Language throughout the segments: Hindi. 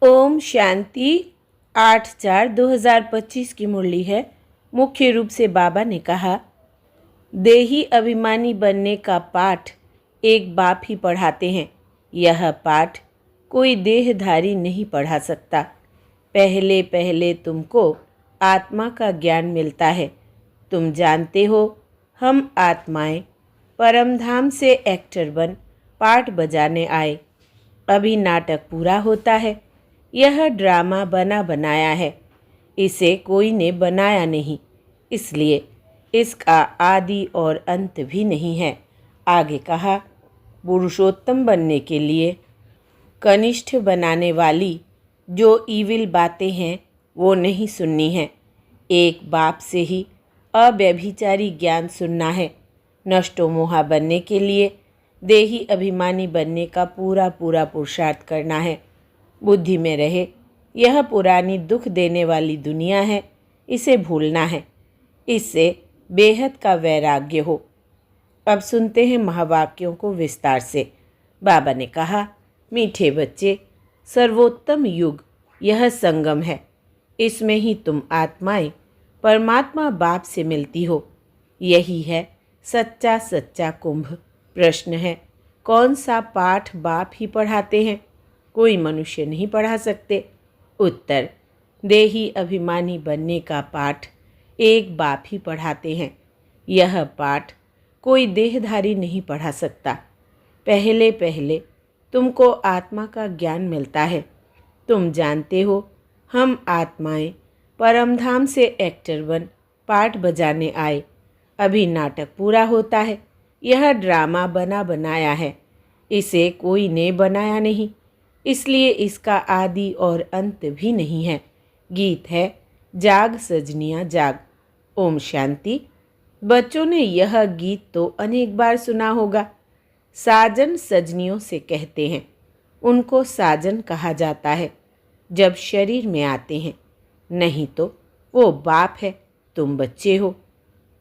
ओम शांति। 8/4/2025 की मुरली है। मुख्य रूप से बाबा ने कहा, देही अभिमानी बनने का पाठ एक बाप ही पढ़ाते हैं। यह पाठ कोई देहधारी नहीं पढ़ा सकता। पहले पहले तुमको आत्मा का ज्ञान मिलता है। तुम जानते हो हम आत्माएं परमधाम से एक्टर बन पाठ बजाने आए। अभी नाटक पूरा होता है। यह ड्रामा बना बनाया है, इसे कोई ने बनाया नहीं, इसलिए इसका आदि और अंत भी नहीं है। आगे कहा, पुरुषोत्तम बनने के लिए कनिष्ठ बनाने वाली जो ईविल बातें हैं वो नहीं सुननी है। एक बाप से ही अव्यभिचारी ज्ञान सुनना है। नष्टो मोहा बनने के लिए देही अभिमानी बनने का पूरा पूरा पुरुषार्थ करना है। बुद्धि में रहे यह पुरानी दुख देने वाली दुनिया है, इसे भूलना है। इससे बेहद का वैराग्य हो। अब सुनते हैं महावाक्यों को विस्तार से। बाबा ने कहा, मीठे बच्चे, सर्वोत्तम युग यह संगम है। इसमें ही तुम आत्माएं परमात्मा बाप से मिलती हो। यही है सच्चा सच्चा कुंभ। प्रश्न है, कौन सा पाठ बाप ही पढ़ाते हैं? कोई मनुष्य नहीं पढ़ा सकते। उत्तर, देही अभिमानी बनने का पाठ एक बाप ही पढ़ाते हैं। यह पाठ कोई देहधारी नहीं पढ़ा सकता। पहले पहले तुमको आत्मा का ज्ञान मिलता है। तुम जानते हो हम आत्माएं परमधाम से एक्टर बन पाठ बजाने आए। अभी नाटक पूरा होता है। यह ड्रामा बना बनाया है, इसे कोई ने बनाया नहीं, इसलिए इसका आदि और अंत भी नहीं है। गीत है, जाग सजनियाँ जाग। ओम शांति। बच्चों ने यह गीत तो अनेक बार सुना होगा। साजन सजनियों से कहते हैं। उनको साजन कहा जाता है जब शरीर में आते हैं, नहीं तो वो बाप है, तुम बच्चे हो।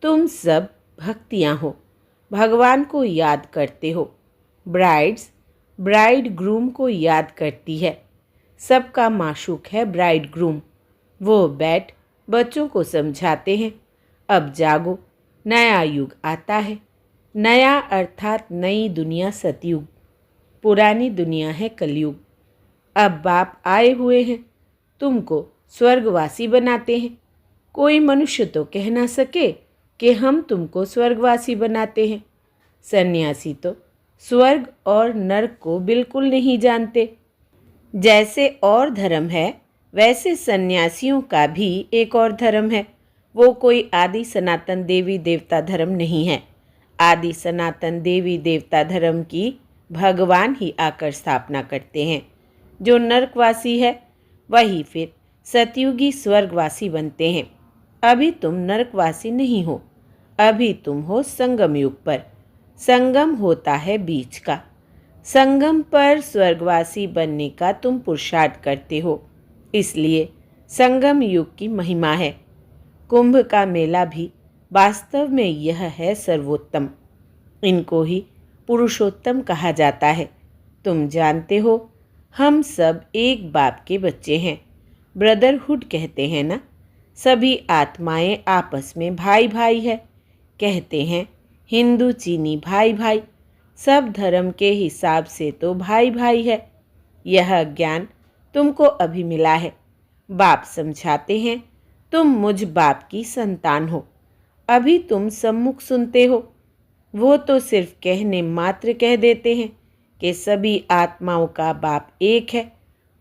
तुम सब भक्तियाँ हो, भगवान को याद करते हो। ब्राइड ग्रूम को याद करती है। सबका माशूक है ब्राइड ग्रूम। वो बैठ बच्चों को समझाते हैं, अब जागो, नया युग आता है। नया अर्थात नई दुनिया सतयुग, पुरानी दुनिया है कलयुग। अब बाप आए हुए हैं, तुमको स्वर्गवासी बनाते हैं। कोई मनुष्य तो कह ना सके कि हम तुमको स्वर्गवासी बनाते हैं। सन्यासी तो स्वर्ग और नरक को बिल्कुल नहीं जानते। जैसे और धर्म है वैसे सन्यासियों का भी एक और धर्म है। वो कोई आदि सनातन देवी देवता धर्म नहीं है। आदि सनातन देवी देवता धर्म की भगवान ही आकर स्थापना करते हैं। जो नरकवासी है वही फिर सतयुगी स्वर्गवासी बनते हैं। अभी तुम नरकवासी नहीं हो, अभी तुम हो संगम युग पर। संगम होता है बीच का। संगम पर स्वर्गवासी बनने का तुम पुरुषार्थ करते हो, इसलिए संगम युग की महिमा है। कुंभ का मेला भी वास्तव में यह है सर्वोत्तम। इनको ही पुरुषोत्तम कहा जाता है। तुम जानते हो हम सब एक बाप के बच्चे हैं। ब्रदरहुड कहते हैं ना। सभी आत्माएं आपस में भाई भाई है। कहते हैं हिंदू चीनी भाई भाई, सब धर्म के हिसाब से तो भाई भाई है। यह ज्ञान तुमको अभी मिला है। बाप समझाते हैं तुम मुझ बाप की संतान हो। अभी तुम सम्मुख सुनते हो। वो तो सिर्फ कहने मात्र कह देते हैं कि सभी आत्माओं का बाप एक है।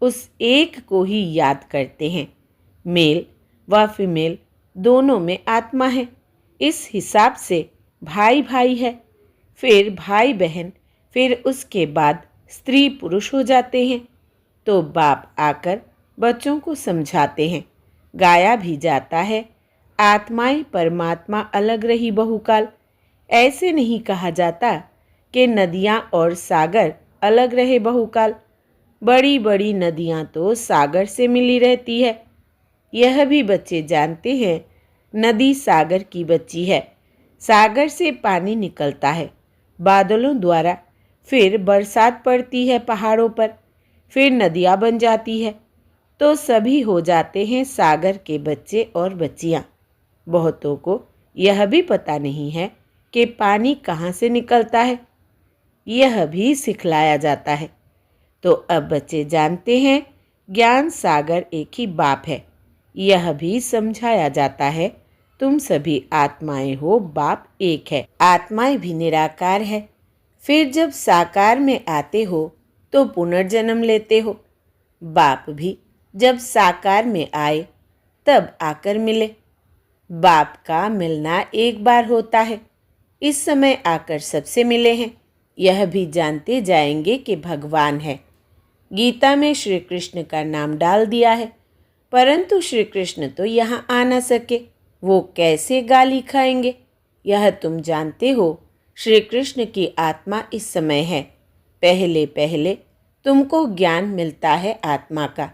उस एक को ही याद करते हैं। मेल व फीमेल दोनों में आत्मा है, इस हिसाब से भाई भाई है। फिर भाई बहन, फिर उसके बाद स्त्री पुरुष हो जाते हैं। तो बाप आकर बच्चों को समझाते हैं। गाया भी जाता है, आत्माएं परमात्मा अलग रही बहुकाल। ऐसे नहीं कहा जाता कि नदियाँ और सागर अलग रहे बहुकाल। बड़ी बड़ी नदियाँ तो सागर से मिली रहती है। यह भी बच्चे जानते हैं, नदी सागर की बच्ची है। सागर से पानी निकलता है बादलों द्वारा, फिर बरसात पड़ती है पहाड़ों पर, फिर नदियाँ बन जाती है। तो सभी हो जाते हैं सागर के बच्चे और बच्चियाँ। बहुतों को यह भी पता नहीं है कि पानी कहाँ से निकलता है, यह भी सिखलाया जाता है। तो अब बच्चे जानते हैं ज्ञान सागर एक ही बाप है, यह भी समझाया जाता है। तुम सभी आत्माएं हो, बाप एक है, आत्माएं भी निराकार है। फिर जब साकार में आते हो तो पुनर्जन्म लेते हो। बाप भी जब साकार में आए तब आकर मिले। बाप का मिलना एक बार होता है, इस समय आकर सबसे मिले हैं। यह भी जानते जाएंगे कि भगवान है। गीता में श्री कृष्ण का नाम डाल दिया है, परंतु श्री कृष्ण तो यहाँ आ न सके, वो कैसे गाली खाएंगे? यह तुम जानते हो। श्री कृष्ण की आत्मा इस समय है। पहले पहले तुमको ज्ञान मिलता है आत्मा का।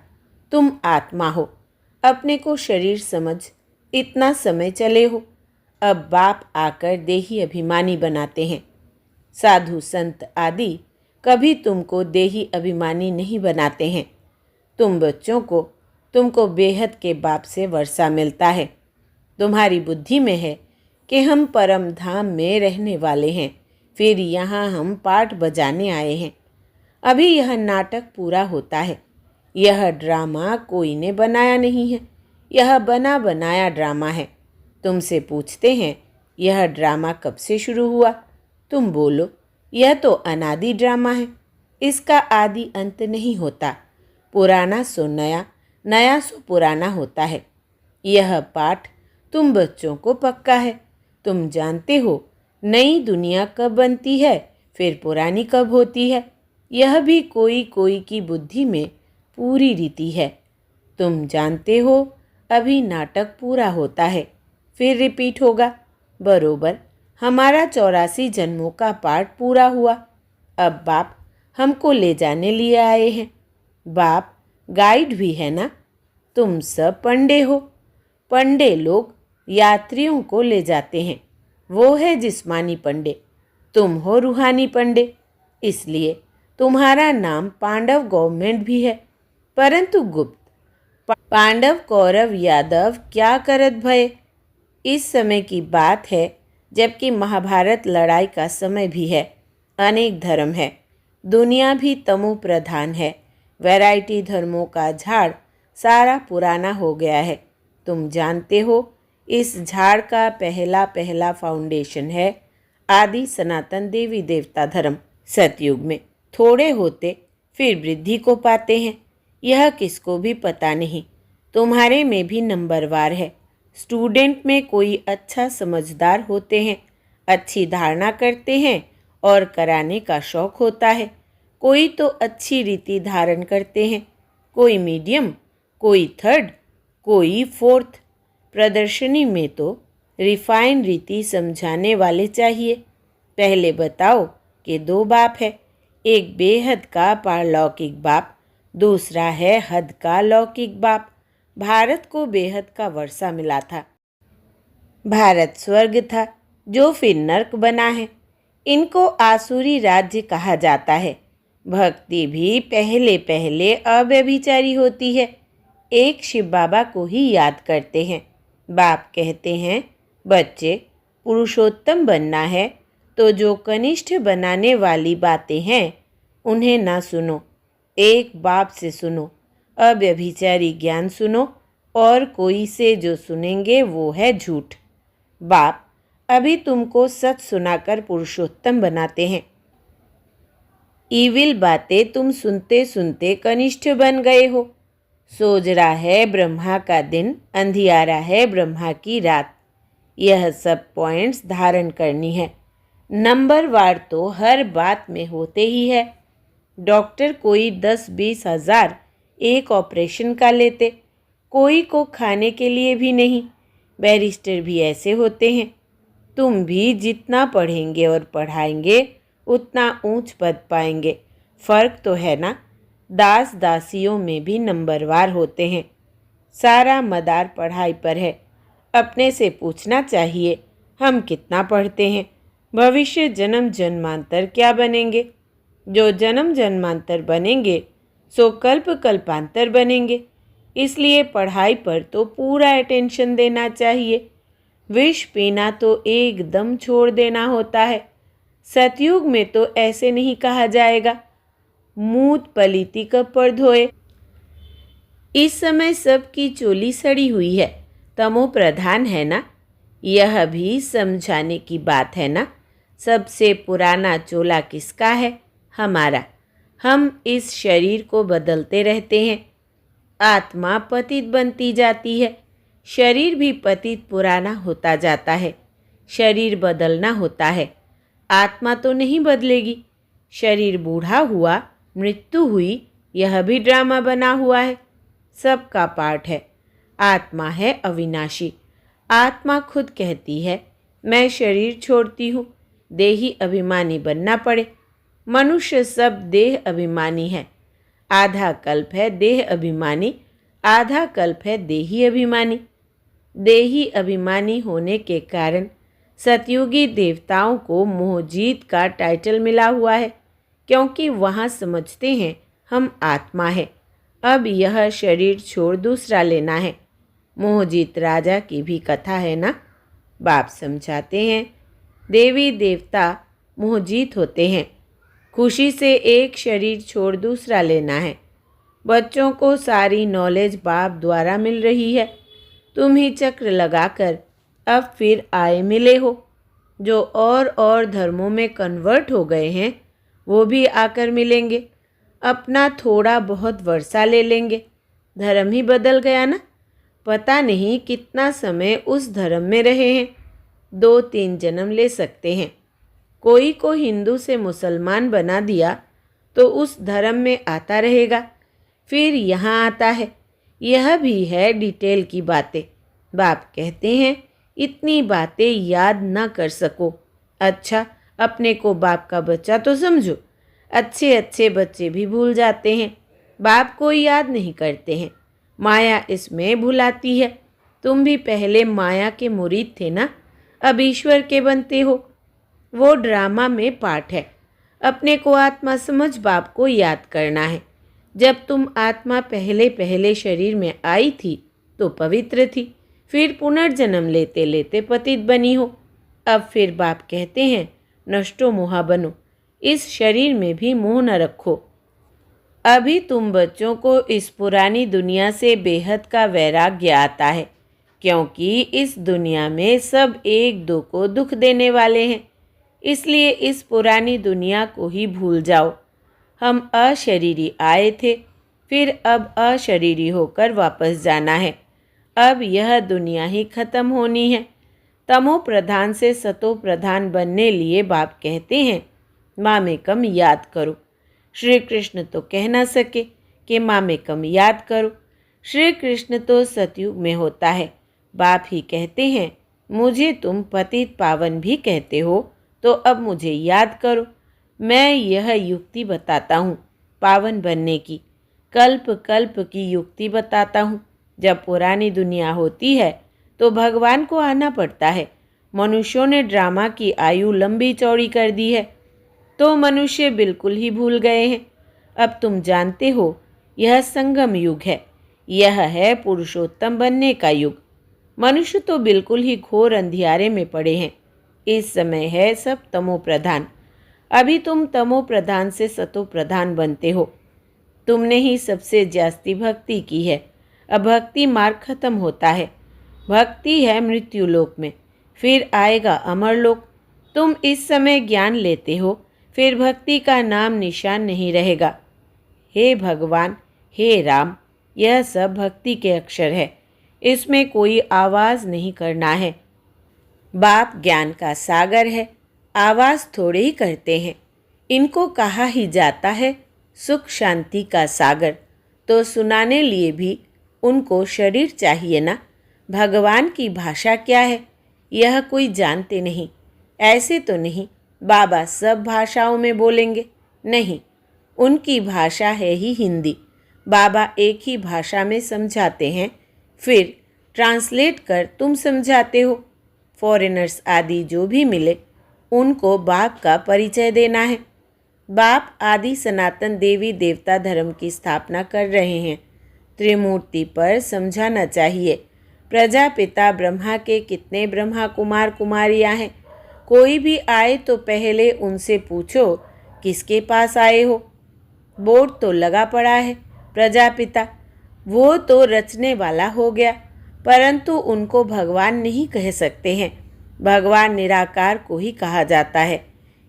तुम आत्मा हो, अपने को शरीर समझ इतना समय चले हो। अब बाप आकर देही अभिमानी बनाते हैं। साधु संत आदि कभी तुमको देही अभिमानी नहीं बनाते हैं। तुम बच्चों को तुमको बेहद के बाप से वर्षा मिलता है। तुम्हारी बुद्धि में है कि हम परम धाम में रहने वाले हैं, फिर यहाँ हम पाठ बजाने आए हैं। अभी यह नाटक पूरा होता है। यह ड्रामा कोई ने बनाया नहीं है, यह बना बनाया ड्रामा है। तुमसे पूछते हैं यह ड्रामा कब से शुरू हुआ? तुम बोलो यह तो अनादि ड्रामा है, इसका आदि अंत नहीं होता। पुराना सो नया, नया सो पुराना होता है। यह पाठ तुम बच्चों को पक्का है। तुम जानते हो नई दुनिया कब बनती है, फिर पुरानी कब होती है। यह भी कोई कोई की बुद्धि में पूरी रीति है। तुम जानते हो अभी नाटक पूरा होता है, फिर रिपीट होगा। बरोबर हमारा 84 जन्मों का पाठ पूरा हुआ। अब बाप हमको ले जाने लिए आए हैं। बाप गाइड भी है ना। तुम सब पंडे हो। पंडे लोग यात्रियों को ले जाते हैं, वो है जिस्मानी पंडे। तुम हो रूहानी पंडे, इसलिए तुम्हारा नाम पांडव गवर्नमेंट भी है, परंतु गुप्त। पांडव कौरव यादव क्या करत भय। इस समय की बात है, जबकि महाभारत लड़ाई का समय भी है। अनेक धर्म है, दुनिया भी तमो प्रधान है। वैरायटी धर्मों का झाड़ सारा पुराना हो गया है। तुम जानते हो इस झाड़ का पहला पहला फाउंडेशन है आदि सनातन देवी देवता धर्म। सतयुग में थोड़े होते फिर वृद्धि को पाते हैं, यह किसको भी पता नहीं। तुम्हारे में भी नंबरवार है। स्टूडेंट में कोई अच्छा समझदार होते हैं, अच्छी धारणा करते हैं और कराने का शौक होता है। कोई तो अच्छी रीति धारण करते हैं, कोई मीडियम, कोई थर्ड, कोई फोर्थ। प्रदर्शनी में तो रिफाइन रीति समझाने वाले चाहिए। पहले बताओ कि दो बाप है, एक बेहद का पारलौकिक बाप, दूसरा है हद का लौकिक बाप। भारत को बेहद का वर्षा मिला था। भारत स्वर्ग था जो फिर नर्क बना है। इनको आसुरी राज्य कहा जाता है। भक्ति भी पहले पहले अव्यभिचारी होती है। एक शिव बाबा को ही याद करते हैं। बाप कहते हैं बच्चे पुरुषोत्तम बनना है तो जो कनिष्ठ बनाने वाली बातें हैं उन्हें ना सुनो, एक बाप से सुनो। अव्यभिचारी ज्ञान सुनो और कोई से जो सुनेंगे वो है झूठ। बाप अभी तुमको सच सुनाकर पुरुषोत्तम बनाते हैं। ईविल बातें तुम सुनते सुनते कनिष्ठ बन गए हो। सोजरा है ब्रह्मा का दिन, अंधियारा है ब्रह्मा की रात। यह सब पॉइंट्स धारण करनी है। नंबरवार तो हर बात में होते ही है। डॉक्टर कोई 10-20 हज़ार एक ऑपरेशन का लेते, कोई को खाने के लिए भी नहीं। बैरिस्टर भी ऐसे होते हैं। तुम भी जितना पढ़ेंगे और पढ़ाएंगे उतना ऊंच पद पाएंगे। फ़र्क तो है ना। दास दासियों में भी नंबरवार होते हैं। सारा मदार पढ़ाई पर है। अपने से पूछना चाहिए हम कितना पढ़ते हैं। भविष्य जन्म जन्मांतर क्या बनेंगे। जो जन्म जन्मांतर बनेंगे सो कल्प कल्पांतर बनेंगे। इसलिए पढ़ाई पर तो पूरा अटेंशन देना चाहिए। विष पीना तो एकदम छोड़ देना होता है। सतयुग में तो ऐसे नहीं कहा जाएगा, मूत पलीती कब पर धोए। इस समय सबकी चोली सड़ी हुई है, तमो प्रधान है ना। यह भी समझाने की बात है ना। सबसे पुराना चोला किसका है? हमारा। हम इस शरीर को बदलते रहते हैं। आत्मा पतित बनती जाती है, शरीर भी पतित पुराना होता जाता है। शरीर बदलना होता है, आत्मा तो नहीं बदलेगी। शरीर बूढ़ा हुआ, मृत्यु हुई, यह भी ड्रामा बना हुआ है, सबका पार्ट है। आत्मा है अविनाशी। आत्मा खुद कहती है मैं शरीर छोड़ती हूँ, देही अभिमानी बनना पड़े। मनुष्य सब देह अभिमानी है। आधा कल्प है देह अभिमानी, आधा कल्प है देही अभिमानी। देही अभिमानी होने के कारण सतयुगी देवताओं को मोहजीत का टाइटल मिला हुआ है, क्योंकि वहाँ समझते हैं हम आत्मा है। अब यह शरीर छोड़ दूसरा लेना है। मोहजीत राजा की भी कथा है ना। बाप समझाते हैं देवी देवता मोहजीत होते हैं। खुशी से एक शरीर छोड़ दूसरा लेना है। बच्चों को सारी नॉलेज बाप द्वारा मिल रही है। तुम ही चक्र लगाकर अब फिर आए मिले हो। जो और धर्मों में कन्वर्ट हो गए हैं वो भी आकर मिलेंगे। अपना थोड़ा बहुत वर्षा ले लेंगे, धर्म ही बदल गया ना। पता नहीं कितना समय उस धर्म में रहे हैं, 2-3 जन्म ले सकते हैं। कोई को हिंदू से मुसलमान बना दिया तो उस धर्म में आता रहेगा, फिर यहाँ आता है। यह भी है डिटेल की बातें। बाप कहते हैं इतनी बातें याद ना कर सको। अच्छा, अपने को बाप का बच्चा तो समझो। अच्छे अच्छे बच्चे भी भूल जाते हैं, बाप को याद नहीं करते हैं। माया इसमें भुलाती है। तुम भी पहले माया के मुरीद थे ना, अब ईश्वर के बनते हो। वो ड्रामा में पार्ट है। अपने को आत्मा समझ बाप को याद करना है। जब तुम आत्मा पहले पहले शरीर में आई थी तो पवित्र थी, फिर पुनर्जन्म लेते लेते पतित बनी हो। अब फिर बाप कहते हैं नष्टो मोहा बनो, इस शरीर में भी मोह न रखो। अभी तुम बच्चों को इस पुरानी दुनिया से बेहद का वैराग्य आता है, क्योंकि इस दुनिया में सब एक दो को दुख देने वाले हैं। इसलिए इस पुरानी दुनिया को ही भूल जाओ। हम अशरीरी आए थे, फिर अब अशरीरी होकर वापस जाना है। अब यह दुनिया ही खत्म होनी है। तमो प्रधान से सतो प्रधान बनने लिए बाप कहते हैं मामेकम याद करो। श्री कृष्ण तो कह ना सके कि मामेकम याद करो। श्री कृष्ण तो सतयुग में होता है। बाप ही कहते हैं मुझे तुम पतित पावन भी कहते हो, तो अब मुझे याद करो। मैं यह युक्ति बताता हूँ पावन बनने की, कल्प कल्प की युक्ति बताता हूँ। जब पुरानी दुनिया होती है तो भगवान को आना पड़ता है। मनुष्यों ने ड्रामा की आयु लंबी चौड़ी कर दी है, तो मनुष्य बिल्कुल ही भूल गए हैं। अब तुम जानते हो यह संगम युग है, यह है पुरुषोत्तम बनने का युग। मनुष्य तो बिल्कुल ही घोर अंधियारे में पड़े हैं। इस समय है सब तमो प्रधान। अभी तुम तमो प्रधान से सतो प्रधान बनते हो। तुमने ही सबसे जास्ती भक्ति की है। अब भक्ति मार्ग खत्म होता है। भक्ति है मृत्यु लोक में, फिर आएगा अमर लोक। तुम इस समय ज्ञान लेते हो, फिर भक्ति का नाम निशान नहीं रहेगा। हे भगवान, हे राम, यह सब भक्ति के अक्षर है, इसमें कोई आवाज़ नहीं करना है। बाप ज्ञान का सागर है, आवाज़ थोड़े ही करते हैं। इनको कहा ही जाता है सुख शांति का सागर, तो सुनाने लिए भी उनको शरीर चाहिए ना। भगवान की भाषा क्या है यह कोई जानते नहीं। ऐसे तो नहीं बाबा सब भाषाओं में बोलेंगे, नहीं, उनकी भाषा है ही हिंदी। बाबा एक ही भाषा में समझाते हैं, फिर ट्रांसलेट कर तुम समझाते हो। फॉरेनर्स आदि जो भी मिले उनको बाप का परिचय देना है। बाप आदि सनातन देवी देवता धर्म की स्थापना कर रहे हैं, त्रिमूर्ति पर समझाना चाहिए। प्रजापिता ब्रह्मा के कितने ब्रह्मा कुमार कुमारियां हैं? कोई भी आए तो पहले उनसे पूछो किसके पास आए हो। बोर्ड तो लगा पड़ा है प्रजापिता, वो तो रचने वाला हो गया, परंतु उनको भगवान नहीं कह सकते हैं। भगवान निराकार को ही कहा जाता है।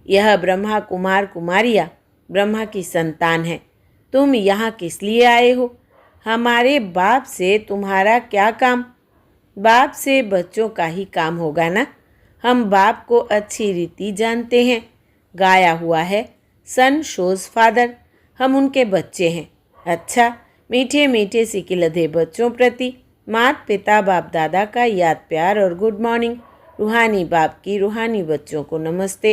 यह ब्रह्मा कुमार कुमारियाँ ब्रह्मा की संतान है। तुम यहाँ किस लिए आए हो? हमारे बाप से तुम्हारा क्या काम? बाप से बच्चों का ही काम होगा ना। हम बाप को अच्छी रीति जानते हैं। गाया हुआ है, सन शोज फादर। हम उनके बच्चे हैं। अच्छा, मीठे मीठे सिकिलधे बच्चों प्रति माता पिता बाप दादा का याद प्यार और गुड मॉर्निंग। रूहानी बाप की रूहानी बच्चों को नमस्ते।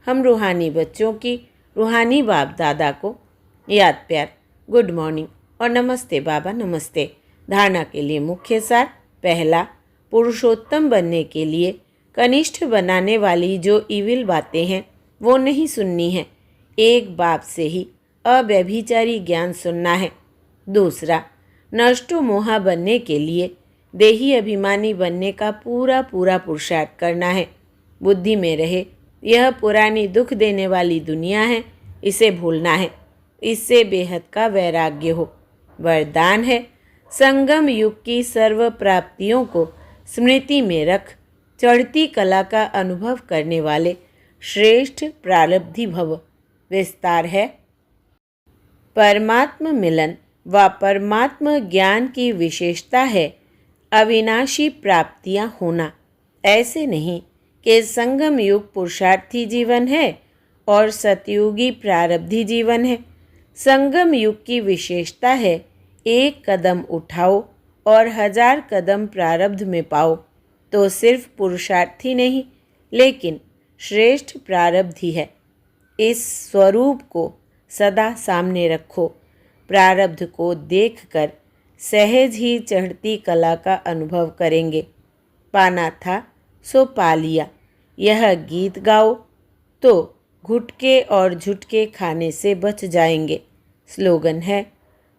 हम रूहानी बच्चों की रूहानी बाप दादा को याद प्यार, गुड मॉर्निंग और नमस्ते बाबा नमस्ते। धारणा के लिए मुख्य सार। पहला, पुरुषोत्तम बनने के लिए कनिष्ठ बनाने वाली जो इविल बातें हैं वो नहीं सुननी है। एक बाप से ही अव्यभिचारी ज्ञान सुनना है। दूसरा, नष्टो मोहा बनने के लिए देही अभिमानी बनने का पूरा पूरा पुरुषार्थ करना है। बुद्धि में रहे यह पुरानी दुख देने वाली दुनिया है, इसे भूलना है। इससे बेहद का वैराग्य हो। वरदान है, संगम युग की सर्व प्राप्तियों को स्मृति में रख चढ़ती कला का अनुभव करने वाले श्रेष्ठ प्रारब्धि भव। विस्तार है, परमात्म मिलन व परमात्म ज्ञान की विशेषता है अविनाशी प्राप्तियां होना। ऐसे नहीं कि संगम युग पुरुषार्थी जीवन है और सतयुगी प्रारब्धि जीवन है। संगम युग की विशेषता है एक कदम उठाओ और 1000 कदम प्रारब्ध में पाओ। तो सिर्फ पुरुषार्थी नहीं लेकिन श्रेष्ठ प्रारब्धि है। इस स्वरूप को सदा सामने रखो। प्रारब्ध को देखकर सहज ही चढ़ती कला का अनुभव करेंगे। पाना था सो पा लिया, यह गीत गाओ तो घुटके और झुटके खाने से बच जाएंगे। स्लोगन है,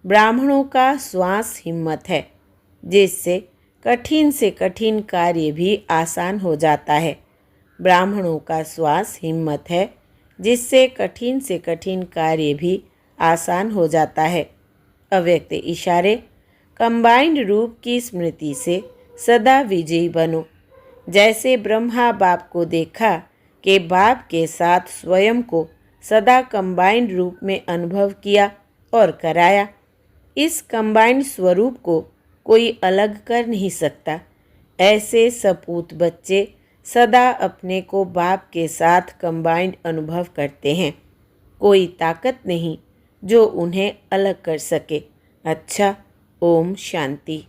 ब्राह्मणों का श्वास हिम्मत है, जिससे कठिन से कठिन कार्य भी आसान हो जाता है। ब्राह्मणों का श्वास हिम्मत है, जिससे कठिन से कठिन कार्य भी आसान हो जाता है। अव्यक्त इशारे, कंबाइंड रूप की स्मृति से सदा विजयी बनो। जैसे ब्रह्मा बाप को देखा कि बाप के साथ स्वयं को सदा कंबाइंड रूप में अनुभव किया और कराया। इस कंबाइंड स्वरूप को कोई अलग कर नहीं सकता। ऐसे सपूत बच्चे सदा अपने को बाप के साथ कंबाइंड अनुभव करते हैं। कोई ताकत नहीं जो उन्हें अलग कर सके। अच्छा, ओम शांति।